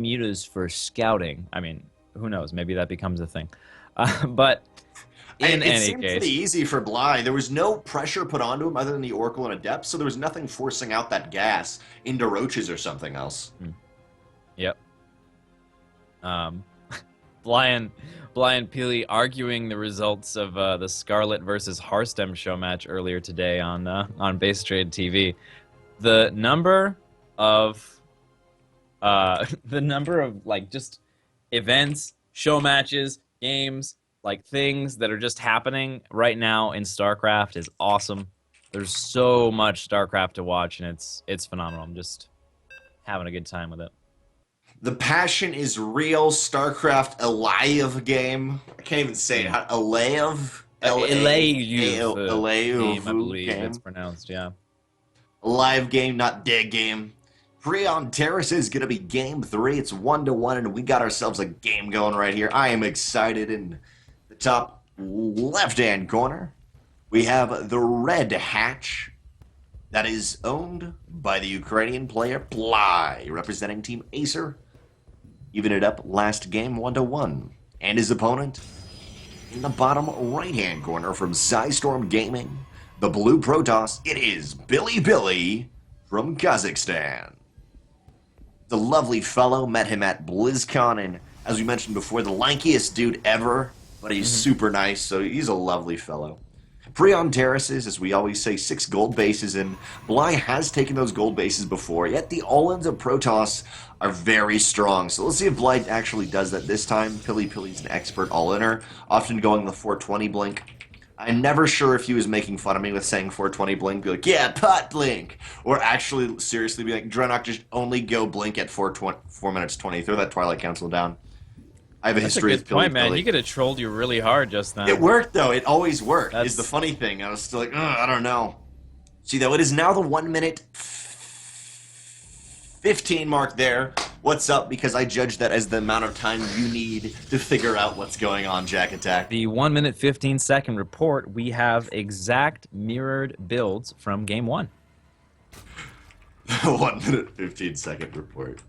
mutas for scouting. I mean, who knows? Maybe that becomes a thing. But in It any seemed pretty case, easy for Bly. There was no pressure put onto him other than the Oracle and Adept, so there was nothing forcing out that gas into roaches or something else. yep. Um, Bly and Peely arguing the results of the Scarlet versus Harstem show match earlier today on Base Trade TV. The number of the number of like just events, show matches, games, like things that are just happening right now in StarCraft is awesome. There's so much StarCraft to watch, and it's phenomenal. I'm just having a good time with it. The passion is real. StarCraft alive game. I can't even say it. Alive? Game, I Alive believe it's game. pronounced, yeah. Live game, not dead game. Freon Terrace is going to be game 3. It's 1-1, and we got ourselves a game going right here. I am excited. In the top left-hand corner, we have the red hatch that is owned by the Ukrainian player Ply, representing Team Acer. Even it up last game 1-1. And his opponent, in the bottom right-hand corner from Zystorm Gaming, the blue Protoss, it is PiLiPiLi from Kazakhstan. The lovely fellow, met him at BlizzCon, and as we mentioned before, the lankiest dude ever, but he's super nice, so he's a lovely fellow. Freon Terraces, as we always say, 6 gold bases, and Bly has taken those gold bases before, yet the all-ins of Protoss are very strong. So let's see if Bly actually does that this time. PiLiPiLi's an expert all-inner, often going the 420 blink. I'm never sure if he was making fun of me with saying 420 blink, be like, yeah, pot blink, or actually seriously be like, DrennoC, just only go blink at 4 minutes 20. Throw that Twilight Council down. I have a That's a history good with point, man. PiLiPiLi. You could have trolled you really hard just then. It worked, though. It always worked, is the That's funny thing. I was still like, I don't know. See, though, it is now the 1 minute 15 mark there. What's up? Because I judge that as the amount of time you need to figure out what's going on, JaKaTaK. the 1 minute 15-second report. We have exact mirrored builds from game 1. 1 minute 15-second report.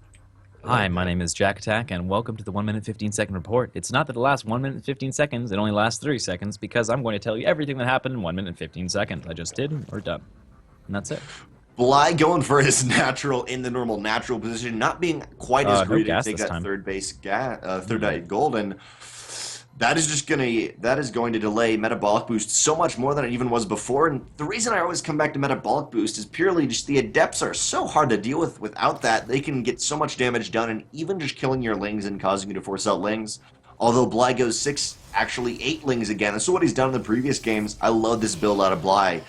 Hi, my name is JaKaTaK, and welcome to the 1 minute 15-second report. It's not that it lasts 1 minute 15 seconds, it only lasts 30 seconds, because I'm going to tell you everything that happened in 1 minute 15 seconds. I just did, we're done. And that's it. Bly going for his natural, in the normal natural position, not being quite as No greedy to gas take this that time. third base third gold, and that is going to delay Metabolic Boost so much more than it even was before. And the reason I always come back to Metabolic Boost is purely just the Adepts are so hard to deal with without that. They can get so much damage done, and even just killing your Lings and causing you to force out Lings. Although Bly goes 6, actually 8 Lings again. That's what he's done in the previous games. I love this build out of Bly.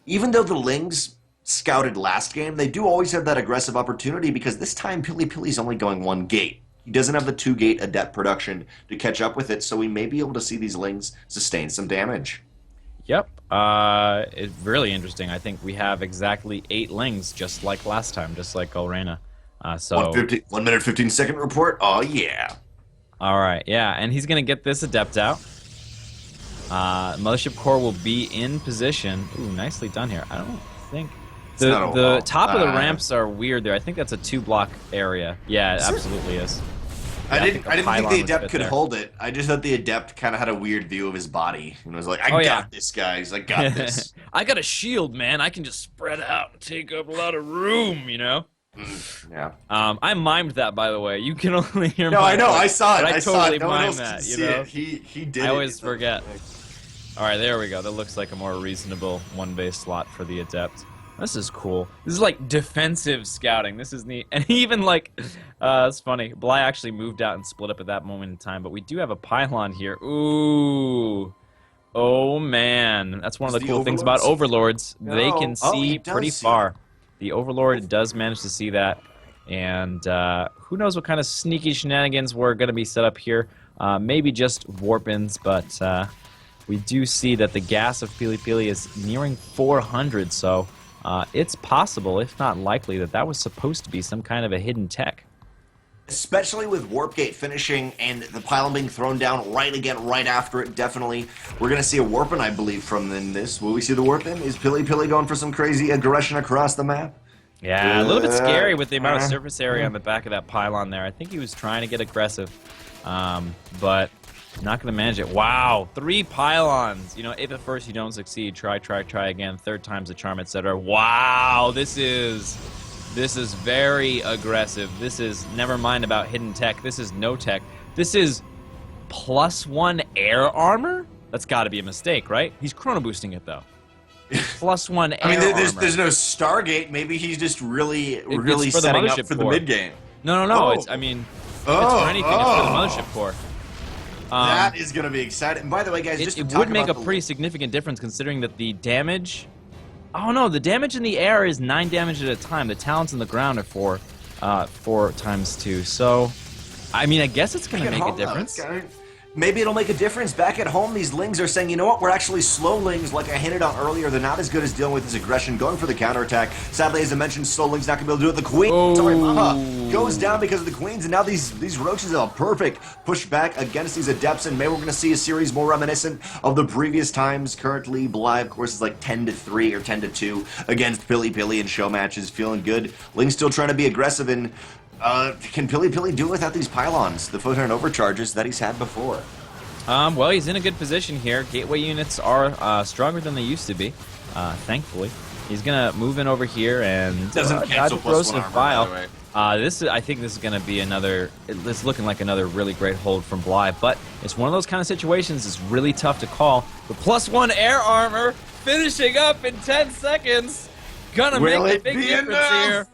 Even though the Lings scouted last game, they do always have that aggressive opportunity, because this time PiLiPiLi's only going 1 gate. He doesn't have the 2-gate Adept production to catch up with it, so we may be able to see these Lings sustain some damage. Yep, it's really interesting. I think we have exactly 8 Lings, just like last time, just like Golrena. So 1 minute 15-second report? Oh, yeah. all right, yeah, and he's going to get this Adept out. Mothership Core will be in position. Ooh, nicely done here. I don't think... The top of the ramps are weird there. I think that's a 2-block area. Yeah, it absolutely is. I Yeah, didn't think the pylon was Adept fit could there. hold it. I just thought the Adept kind of had a weird view of his body. And was like, I Oh, got yeah. this, guys. I got this. I got a shield, man. I can just spread out and take up a lot of room, you know? Yeah. I mimed that, by the way. You can only hear No, my I know. voice, I saw it. but I saw totally it. No one mimed else that, can you see know? it. He did I it. always forget. All right, there we go. That looks like a more reasonable 1-base slot for the Adept. This is cool. This is like defensive scouting. This is neat. And even like, it's funny. Bly actually moved out and split up at that moment in time, but we do have a pylon here. Ooh. Oh, man. That's one of the cool things about Overlords. They No. can Oh, see it does pretty see far. The Overlord does manage to see that. And who knows what kind of sneaky shenanigans were going to be set up here. Maybe just warp-ins, but we do see that the gas of PiLiPiLi is nearing 400, so it's possible, if not likely, that that was supposed to be some kind of a hidden tech. Especially with Warp Gate finishing and the pylon being thrown down right after it, definitely. We're going to see a Warpin, I believe, from this. Will we see the Warpin? Is PiLiPiLi going for some crazy aggression across the map? Yeah, a little bit scary with the amount of surface area on the back of that pylon there. I think he was trying to get aggressive, but not going to manage it. Wow, 3 pylons. You know, if at first you don't succeed, try again. 3rd time's the charm, etc. Wow, this is very aggressive. This is, never mind about hidden tech. This is no tech. This is +1 air armor? That's got to be a mistake, right? He's chrono boosting it, though. +1 air I mean, armor. there's no Stargate. Maybe he's just really It's for the setting up mothership for the core. mid game. No. Oh. It's, I mean, if it's for anything, it's for the mothership core. That is going to be exciting. And by the way, guys, just it would make a pretty significant difference considering that the damage... Oh, no, the damage in the air is 9 damage at a time. The talents in the ground are 4 times 2. So, I mean, I guess it's going to make a difference. Maybe it'll make a difference. Back at home, these Lings are saying, you know what, we're actually slow Lings, like I hinted on earlier. They're not as good as dealing with his aggression, going for the counterattack. Sadly, as I mentioned, slow Lings not going to be able to do it. The Queen, sorry, Mama, goes down because of the Queens, and now these Roaches are a perfect pushback against these Adepts, and maybe we're going to see a series more reminiscent of the previous times. Currently, Bly, of course, is like 10-3 or 10-2 against PiLiPiLi in show matches, feeling good. Ling's still trying to be aggressive, and can PiLiPiLi do it without these pylons, the photon overcharges that he's had before? Well, he's in a good position here. Gateway units are stronger than they used to be, thankfully. He's gonna move in over here and doesn't cancel +1 armor, by the way. I think this is gonna be another. It's looking like another really great hold from Bly, but it's one of those kind of situations. It's really tough to call. The +1 air armor finishing up in 10 seconds. Gonna make a big difference here.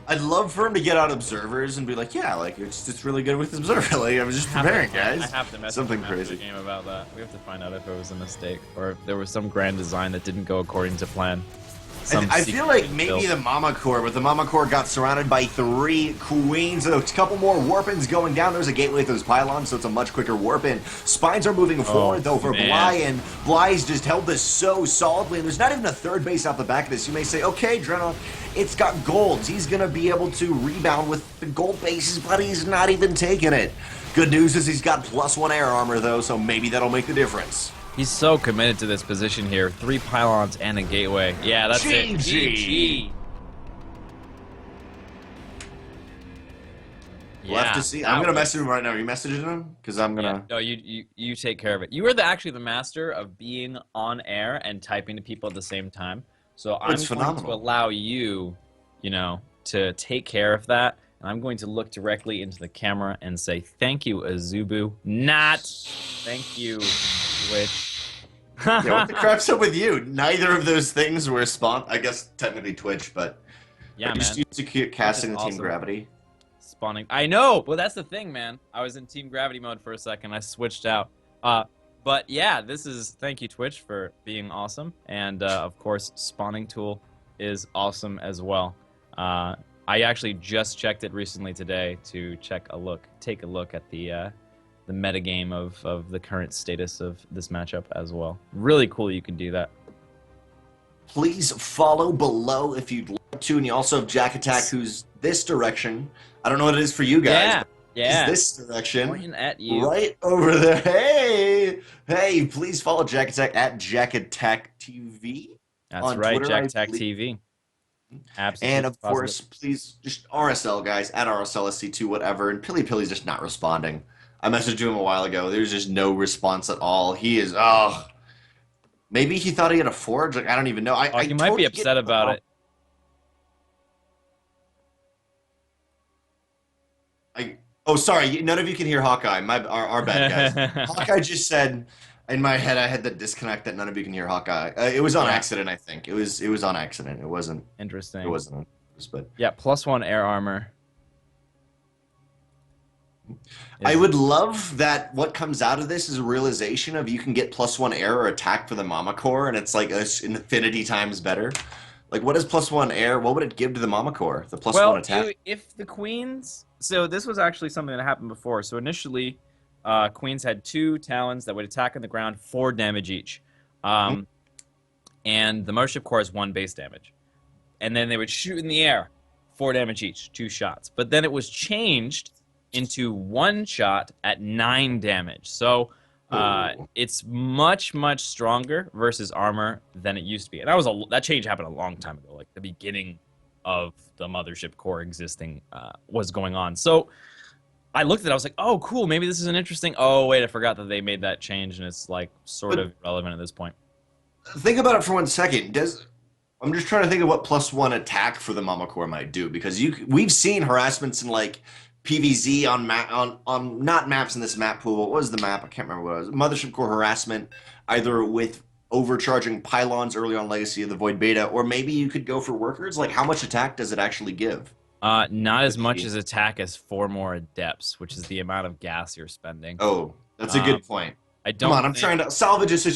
I'd love for him to get out observers and be like, yeah, like it's just really good with observer. Like I was just preparing, guys. I have to message something him after crazy. the game about that. We have to find out if it was a mistake or if there was some grand design that didn't go according to plan. I feel like maybe the Mama Core, but the Mama Core got surrounded by 3 Queens. A couple more warp-ins going down. There's a gateway with those pylons, so it's a much quicker warp-in. Spines are moving forward, though, for Bly, and Bly's just held this so solidly, and there's not even a 3rd base out the back of this. You may say, okay, DrennoC, it's got golds. He's going to be able to rebound with the gold bases, but he's not even taking it. Good news is he's got +1 air armor, though, so maybe that'll make the difference. He's so committed to this position here. 3 pylons and a gateway. Yeah, that's it. GG. We'll have to see. I'm gonna message him right now. Are you messaging him? Because I'm gonna. Yeah, no, you take care of it. You are actually the master of being on air and typing to people at the same time. So I'm going to allow you, you know, to take care of that. And I'm going to look directly into the camera and say thank you, Azubu. Not thank you, Twitch. Yeah, what the crap's up with you? Neither of those things were I guess technically Twitch, but yeah, man. Just used to casting in Team Gravity. Spawning. I know. Well, that's the thing, man. I was in Team Gravity mode for a second. I switched out. But yeah, thank you, Twitch, for being awesome. And of course, spawning tool is awesome as well. I actually just checked it recently today to take a look at the metagame of the current status of this matchup as well. Really cool you can do that. Please follow below if you'd like to, and you also have JaKaTaK, who's this direction. I don't know what it is for you guys. Yeah. This direction. Pointing at you. Right over there. Hey, please follow JaKaTaK at JaKaTaK TV. That's right, JaKaTaK TV. Absolutely. And of course, please just RSL, guys, at RSLSC2, whatever. And PiLiPiLi's just not responding. I messaged him a while ago. There's just no response at all. He is, maybe he thought he had a forge. Like, I don't even know. He might be upset about it. Sorry. None of you can hear Hawkeye. Our bad, guys. Hawkeye just said, in my head, I had the disconnect that none of you can hear Hawkeye. It was on accident, I think. It was on accident. It wasn't. Interesting. It wasn't on purpose, but yeah, +1 air armor. I would love that what comes out of this is a realization of you can get +1 air or attack for the Mama Core, and it's like infinity times better. Like, what is +1 air? What would it give to the Mama Core? The +1 attack? If the Queens... So this was actually something that happened before. So initially, Queens had 2 Talons that would attack on the ground, 4 damage each. And the Mothership Core has 1 base damage. And then they would shoot in the air, 4 damage each, 2 shots. But then it was changed into 1 shot at 9 damage. So it's much stronger versus armor than it used to be. And that change happened a long time ago, like the beginning of the mothership core existing was going on. So I looked at it, I was like, oh, cool, maybe this is an interesting. Oh, wait, I forgot that they made that change, and it's like sort of relevant at this point. Think about it for 1 second. I'm just trying to think of what +1 attack for the Mama Core might do because we've seen harassments in like PVZ on not maps in this map pool. What was the map? I can't remember what it was. Mothership Core harassment, either with overcharging pylons early on Legacy of the Void Beta, or maybe you could go for workers. Like, how much attack does it actually give? Not as much as attack as 4 more adepts, which is the amount of gas you're spending. Oh, that's a good point. I don't Come on, I'm think- trying to salvage a